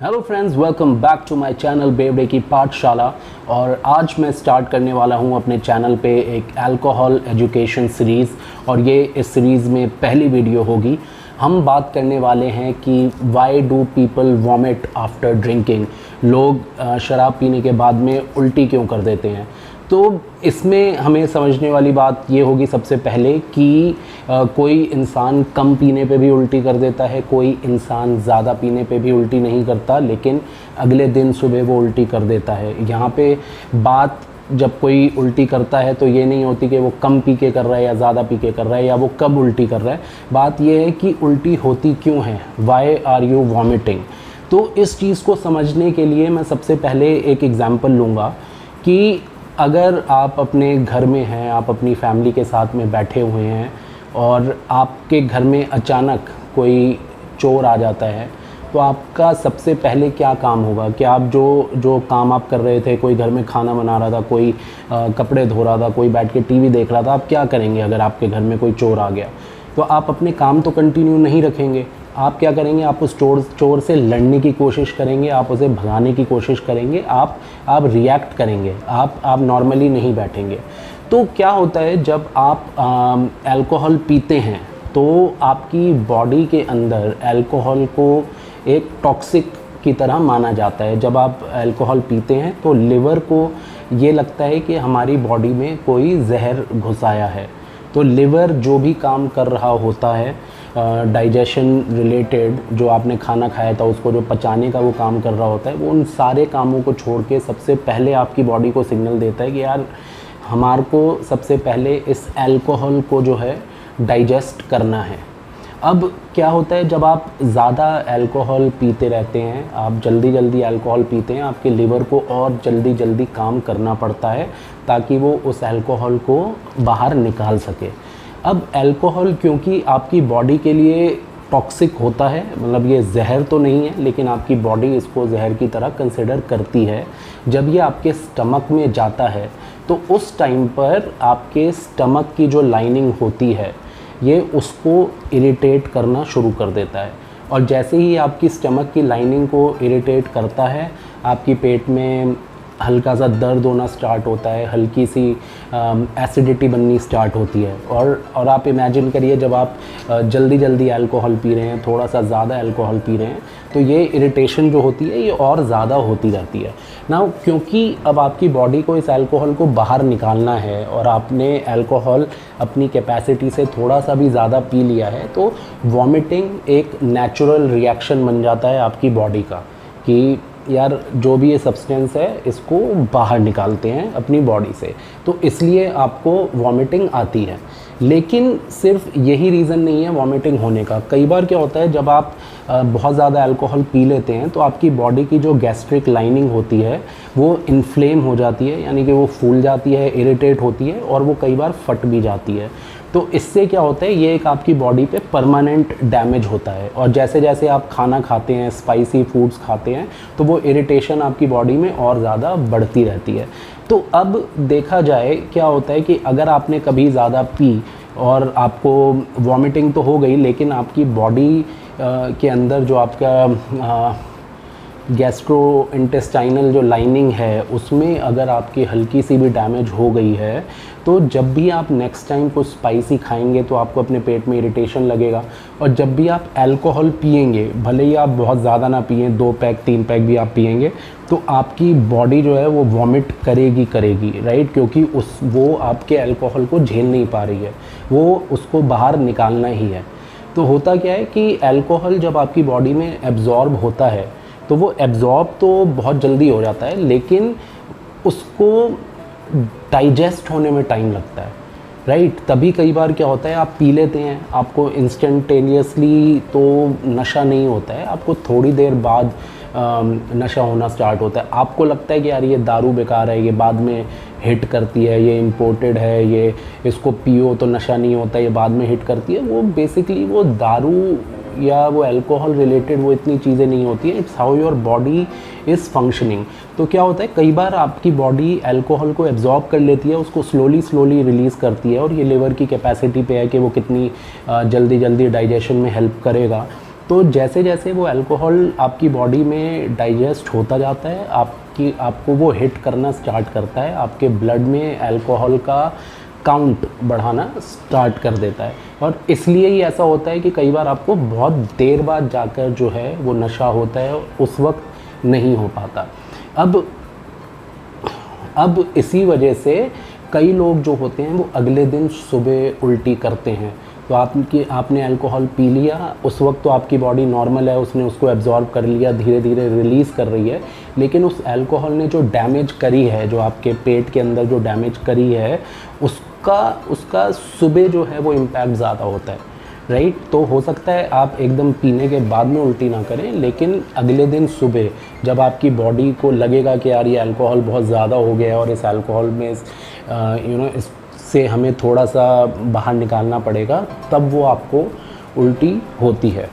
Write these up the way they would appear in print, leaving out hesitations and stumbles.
Hello friends, welcome back to my channel बेवड़े की पाठशाला। और आज मैं स्टार्ट करने वाला हूं अपने चैनल पे एक अल्कोहल एजुकेशन सीरीज़, और ये इस सीरीज़ में पहली वीडियो होगी। हम बात करने वाले हैं कि why do people vomit after drinking. लोग शराब पीने के बाद में उल्टी क्यों कर देते हैं। तो इसमें हमें समझने वाली बात ये होगी सबसे पहले कि कोई इंसान कम पीने पे भी उल्टी कर देता है, कोई इंसान ज़्यादा पीने पे भी उल्टी नहीं करता, लेकिन अगले दिन सुबह वो उल्टी कर देता है। यहाँ पे बात जब कोई उल्टी करता है तो ये नहीं होती कि वो कम पी के कर रहा है या ज़्यादा पी के कर रहा है या वो कब उल्टी कर रहा है। बात ये है कि उल्टी होती क्यों है, वाई आर यू वॉमिटिंग। तो इस चीज़ को समझने के लिए मैं सबसे पहले एक एग्ज़ाम्पल लूँगा कि अगर आप अपने घर में हैं, आप अपनी फैमिली के साथ में बैठे हुए हैं और आपके घर में अचानक कोई चोर आ जाता है, तो आपका सबसे पहले क्या काम होगा कि आप जो काम आप कर रहे थे, कोई घर में खाना बना रहा था, कोई कपड़े धो रहा था, कोई बैठ के टीवी देख रहा था, आप क्या करेंगे अगर आपके घर में कोई चोर आ गया? तो आप अपने काम तो कंटिन्यू नहीं रखेंगे। आप क्या करेंगे? आप उस चोर से लड़ने की कोशिश करेंगे, आप उसे भगाने की कोशिश करेंगे, आप रिएक्ट करेंगे, आप नॉर्मली नहीं बैठेंगे। तो क्या होता है जब आप अल्कोहल पीते हैं तो आपकी बॉडी के अंदर अल्कोहल को एक टॉक्सिक की तरह माना जाता है। जब आप अल्कोहल पीते हैं तो लिवर को ये लगता है कि हमारी बॉडी में कोई जहर घुस आया है। तो लिवर जो भी काम कर रहा होता है डाइजेशन रिलेटेड, जो आपने खाना खाया था उसको जो पचाने का वो काम कर रहा होता है, वो उन सारे कामों को छोड़ के सबसे पहले आपकी बॉडी को सिग्नल देता है कि यार हमारे को सबसे पहले इस अल्कोहल को जो है डाइजेस्ट करना है। अब क्या होता है जब आप ज़्यादा अल्कोहल पीते रहते हैं, आप जल्दी अल्कोहल पीते हैं, आपके लिवर को और जल्दी काम करना पड़ता है ताकि वो उस अल्कोहल को बाहर निकाल सके। अब अल्कोहल क्योंकि आपकी बॉडी के लिए टॉक्सिक होता है, मतलब ये जहर तो नहीं है लेकिन आपकी बॉडी इसको जहर की तरह कंसिडर करती है। जब ये आपके स्टमक में जाता है तो उस टाइम पर आपके स्टमक की जो लाइनिंग होती है ये उसको इरिटेट करना शुरू कर देता है, और जैसे ही आपकी स्टमक की लाइनिंग को इरिटेट करता है, आपकी पेट में हल्का सा दर्द होना स्टार्ट होता है, हल्की सी एसिडिटी बननी स्टार्ट होती है। और आप इमेजिन करिए जब आप जल्दी अल्कोहल पी रहे हैं, थोड़ा सा ज़्यादा अल्कोहल पी रहे हैं, तो ये इरिटेशन जो होती है ये और ज़्यादा होती रहती है ना। क्योंकि अब आपकी बॉडी को इस अल्कोहल को बाहर निकालना है और आपने अल्कोहल अपनी कैपेसिटी से थोड़ा सा भी ज़्यादा पी लिया है, तो वॉमिटिंग एक नेचुरल रिएक्शन बन जाता है आपकी बॉडी का कि यार जो भी ये सब्सटेंस है इसको बाहर निकालते हैं अपनी बॉडी से, तो इसलिए आपको वॉमिटिंग आती है। लेकिन सिर्फ यही रीज़न नहीं है वॉमिटिंग होने का। कई बार क्या होता है जब आप बहुत ज़्यादा अल्कोहल पी लेते हैं तो आपकी बॉडी की जो गैस्ट्रिक लाइनिंग होती है वो इन्फ्लेम हो जाती है, यानी कि वो फूल जाती है, इरिटेट होती है और वो कई बार फट भी जाती है। तो इससे क्या होता है, ये एक आपकी बॉडी पे परमानेंट डैमेज होता है। और जैसे जैसे आप खाना खाते हैं, स्पाइसी फूड्स खाते हैं, तो वो इरिटेशन आपकी बॉडी में और ज़्यादा बढ़ती रहती है। तो अब देखा जाए क्या होता है कि अगर आपने कभी ज़्यादा पी और आपको वॉमिटिंग तो हो गई, लेकिन आपकी बॉडी के अंदर जो आपका गैस्ट्रो इंटेस्टाइनल जो लाइनिंग है उसमें अगर आपकी हल्की सी भी डैमेज हो गई है, तो जब भी आप नेक्स्ट टाइम कुछ स्पाइसी खाएंगे तो आपको अपने पेट में इरिटेशन लगेगा। और जब भी आप अल्कोहल पिएंगे, भले ही आप बहुत ज़्यादा ना पिएं, 2 पैक 3 पैक भी आप पिएंगे, तो आपकी बॉडी जो है वो वॉमिट करेगी, राइट। क्योंकि वो आपके अल्कोहल को झेल नहीं पा रही है, वो उसको बाहर निकालना ही है। तो होता क्या है कि अल्कोहल जब आपकी बॉडी में एब्जॉर्ब होता है तो वो एब्जॉर्ब तो बहुत जल्दी हो जाता है, लेकिन उसको डाइजेस्ट होने में टाइम लगता है, राइट। तभी कई बार क्या होता है आप पी लेते हैं, आपको इंस्टेंटेनियसली तो नशा नहीं होता है, आपको थोड़ी देर बाद नशा होना स्टार्ट होता है। आपको लगता है कि यार ये दारू बेकार है, ये बाद में हिट करती है, ये इम्पोर्टेड है, ये इसको पियो तो नशा नहीं होता, ये बाद में हिट करती है। वो बेसिकली वो दारू या वो अल्कोहल रिलेटेड वो इतनी चीज़ें नहीं होती हैं। It's how your body is functioning. तो क्या होता है कई बार आपकी बॉडी अल्कोहल को एब्जॉर्ब कर लेती है, उसको स्लोली रिलीज़ करती है, और ये लिवर की कैपेसिटी पे है कि वो कितनी जल्दी डाइजेशन में हेल्प करेगा। तो जैसे जैसे वो अल्कोहल आपकी बॉडी में डाइजेस्ट होता जाता है, आपको वो हिट करना स्टार्ट करता है, आपके ब्लड में अल्कोहल का काउंट बढ़ाना स्टार्ट कर देता है। और इसलिए ही ऐसा होता है कि कई बार आपको बहुत देर बाद जाकर जो है वो नशा होता है, उस वक्त नहीं हो पाता। अब इसी वजह से कई लोग जो होते हैं वो अगले दिन सुबह उल्टी करते हैं। तो आपने अल्कोहल पी लिया, उस वक्त तो आपकी बॉडी नॉर्मल है, उसने उसको एब्जॉर्ब कर लिया, धीरे धीरे रिलीज़ कर रही है, लेकिन उस अल्कोहल ने जो डैमेज करी है, जो आपके पेट के अंदर जो डैमेज करी है, उसका सुबह जो है वो इम्पैक्ट ज़्यादा होता है, राइट। तो हो सकता है आप एकदम पीने के बाद में उल्टी ना करें, लेकिन अगले दिन सुबह जब आपकी बॉडी को लगेगा कि यार ये अल्कोहल बहुत ज़्यादा हो गया है और इस अल्कोहल में इससे हमें थोड़ा सा बाहर निकालना पड़ेगा, तब वो आपको उल्टी होती है।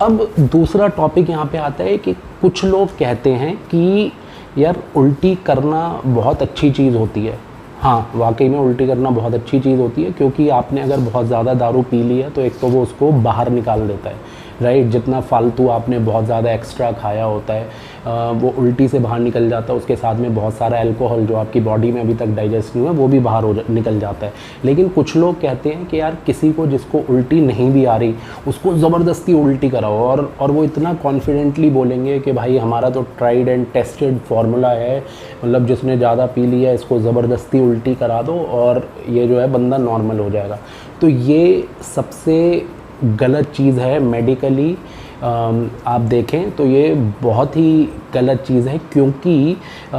अब दूसरा टॉपिक यहाँ पे आता है कि कुछ लोग कहते हैं कि यार उल्टी करना बहुत अच्छी चीज़ होती है। हाँ, वाकई में उल्टी करना बहुत अच्छी चीज़ होती है, क्योंकि आपने अगर बहुत ज़्यादा दारू पी ली है तो एक तो वो उसको बाहर निकाल देता है, राइट। जितना फालतू आपने बहुत ज़्यादा एक्स्ट्रा खाया होता है वो उल्टी से बाहर निकल जाता है, उसके साथ में बहुत सारा अल्कोहल जो आपकी बॉडी में अभी तक डाइजेस्ट नहीं हुआ वो भी बाहर निकल जाता है। लेकिन कुछ लोग कहते हैं कि यार किसी को जिसको उल्टी नहीं भी आ रही उसको ज़बरदस्ती उल्टी कराओ, और वो इतना कॉन्फिडेंटली बोलेंगे कि भाई हमारा तो ट्राइड एंड टेस्टेड फार्मूला है, मतलब जिसने ज़्यादा पी लिया इसको ज़बरदस्ती उल्टी करा दो और ये जो है बंदा नॉर्मल हो जाएगा। तो ये सबसे गलत चीज़ है मेडिकली। आप देखें तो ये बहुत ही गलत चीज़ है, क्योंकि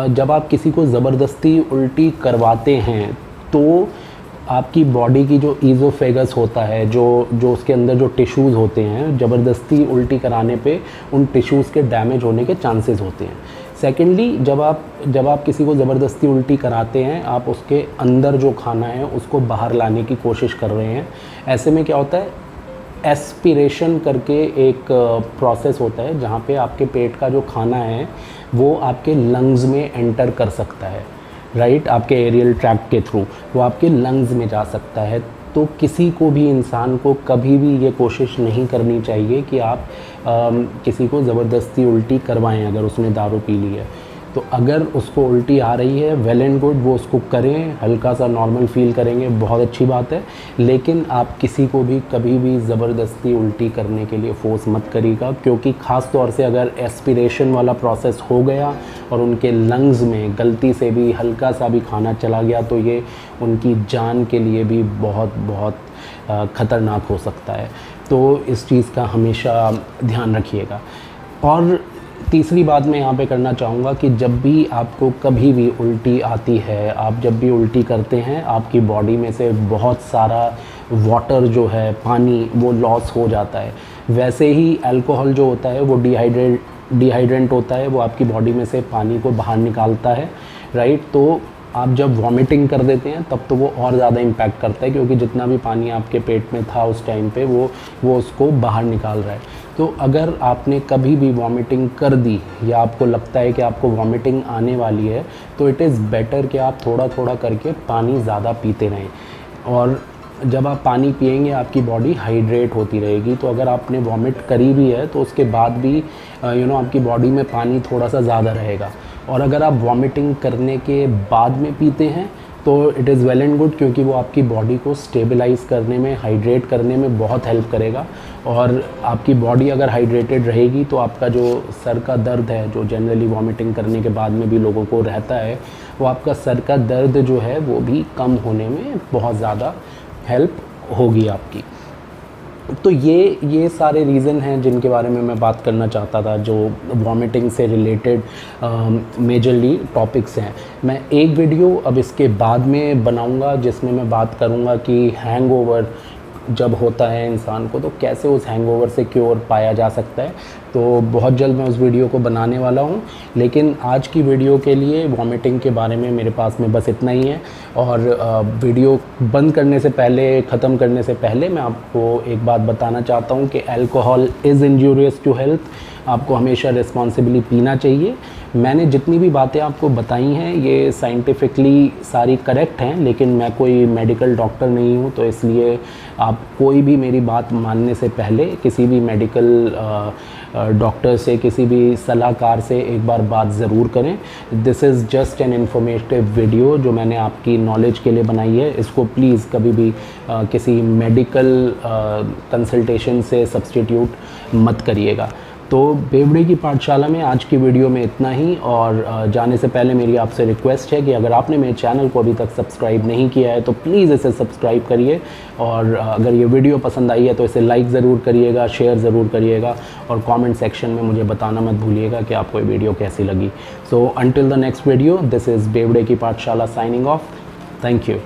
जब आप किसी को ज़बरदस्ती उल्टी करवाते हैं तो आपकी बॉडी की जो ईज़ोफेगस होता है, जो उसके अंदर जो टिश्यूज़ होते हैं, ज़बरदस्ती उल्टी कराने पे उन टिश्यूज़ के डैमेज होने के चांसेस होते हैं। सेकेंडली, जब आप किसी को ज़बरदस्ती उल्टी कराते हैं, आप उसके अंदर जो खाना है उसको बाहर लाने की कोशिश कर रहे हैं। ऐसे में क्या होता है, एस्पिरेशन करके एक प्रोसेस होता है जहाँ पे आपके पेट का जो खाना है वो आपके लंग्स में एंटर कर सकता है, राइट। आपके एरियल ट्रैक्ट के थ्रू वो आपके लंग्स में जा सकता है। तो किसी को भी इंसान को कभी भी ये कोशिश नहीं करनी चाहिए कि आप किसी को ज़बरदस्ती उल्टी करवाएं अगर उसने दारू पी ली है। तो अगर उसको उल्टी आ रही है, वेल एंड गुड, वो उसको करें, हल्का सा नॉर्मल फील करेंगे, बहुत अच्छी बात है। लेकिन आप किसी को भी कभी भी ज़बरदस्ती उल्टी करने के लिए फोर्स मत करिएगा, क्योंकि ख़ास तौर से अगर एस्पिरेशन वाला प्रोसेस हो गया और उनके लंग्स में गलती से भी हल्का सा भी खाना चला गया तो ये उनकी जान के लिए भी बहुत बहुत ख़तरनाक हो सकता है। तो इस चीज़ का हमेशा ध्यान रखिएगा। और तीसरी बात मैं यहाँ पे करना चाहूँगा कि जब भी आपको कभी भी उल्टी आती है, आप जब भी उल्टी करते हैं, आपकी बॉडी में से बहुत सारा वाटर जो है, पानी, वो लॉस हो जाता है। वैसे ही अल्कोहल जो होता है वो डिहाइड्रेंट होता है, वो आपकी बॉडी में से पानी को बाहर निकालता है, राइट। तो आप जब वॉमिटिंग कर देते हैं तब तो वो और ज़्यादा इम्पैक्ट करता है, क्योंकि जितना भी पानी आपके पेट में था उस टाइम पे वो उसको बाहर निकाल रहा है। तो अगर आपने कभी भी वॉमिटिंग कर दी या आपको लगता है कि आपको वॉमिटिंग आने वाली है, तो इट इज़ बेटर कि आप थोड़ा थोड़ा करके पानी ज़्यादा पीते रहें। और जब आप पानी पिएंगे आपकी बॉडी हाइड्रेट होती रहेगी। तो अगर आपने वॉमिट करी भी है तो उसके बाद भी आपकी बॉडी में पानी थोड़ा सा ज़्यादा रहेगा। और अगर आप वॉमिटिंग करने के बाद में पीते हैं तो it is well and good, क्योंकि वो आपकी बॉडी को स्टेबलाइज करने में, हाइड्रेट करने में बहुत हेल्प करेगा। और आपकी बॉडी अगर हाइड्रेटेड रहेगी तो आपका जो सर का दर्द है, जो जनरली वॉमिटिंग करने के बाद में भी लोगों को रहता है, वो आपका सर का दर्द जो है वो भी कम होने में बहुत ज़्यादा हेल्प होगी आपकी। तो ये सारे रीज़न हैं जिनके बारे में मैं बात करना चाहता था, जो वॉमिटिंग से रिलेटेड मेजरली टॉपिक्स हैं। मैं एक वीडियो अब इसके बाद में बनाऊंगा जिसमें मैं बात करूंगा कि हैंगओवर जब होता है इंसान को तो कैसे उस हैंगओवर से क्योर पाया जा सकता है। तो बहुत जल्द मैं उस वीडियो को बनाने वाला हूँ, लेकिन आज की वीडियो के लिए वॉमिटिंग के बारे में मेरे पास में बस इतना ही है। और वीडियो बंद करने से पहले, ख़त्म करने से पहले मैं आपको एक बात बताना चाहता हूँ कि alcohol is injurious to health. आपको हमेशा रिस्पॉन्सिबली पीना चाहिए। मैंने जितनी भी बातें आपको बताई हैं ये साइंटिफिकली सारी करेक्ट हैं, लेकिन मैं कोई मेडिकल डॉक्टर नहीं हूँ, तो इसलिए आप कोई भी मेरी बात मानने से पहले किसी भी मेडिकल डॉक्टर से, किसी भी सलाहकार से एक बार बात ज़रूर करें। This is just an informative video जो मैंने आपकी नॉलेज के लिए बनाई है। इसको प्लीज़ कभी भी किसी मेडिकल कंसल्टेशन से सब्स्टिट्यूट मत करिएगा। तो बेवड़े की पाठशाला में आज की वीडियो में इतना ही, और जाने से पहले मेरी आपसे रिक्वेस्ट है कि अगर आपने मेरे चैनल को अभी तक सब्सक्राइब नहीं किया है तो प्लीज़ इसे सब्सक्राइब करिए, और अगर ये वीडियो पसंद आई है तो इसे लाइक ज़रूर करिएगा, शेयर ज़रूर करिएगा, और कमेंट सेक्शन में मुझे बताना मत भूलिएगा कि आपको ये वीडियो कैसी लगी। So until the next video, this is बेवड़े की पाठशाला साइनिंग ऑफ। Thank you.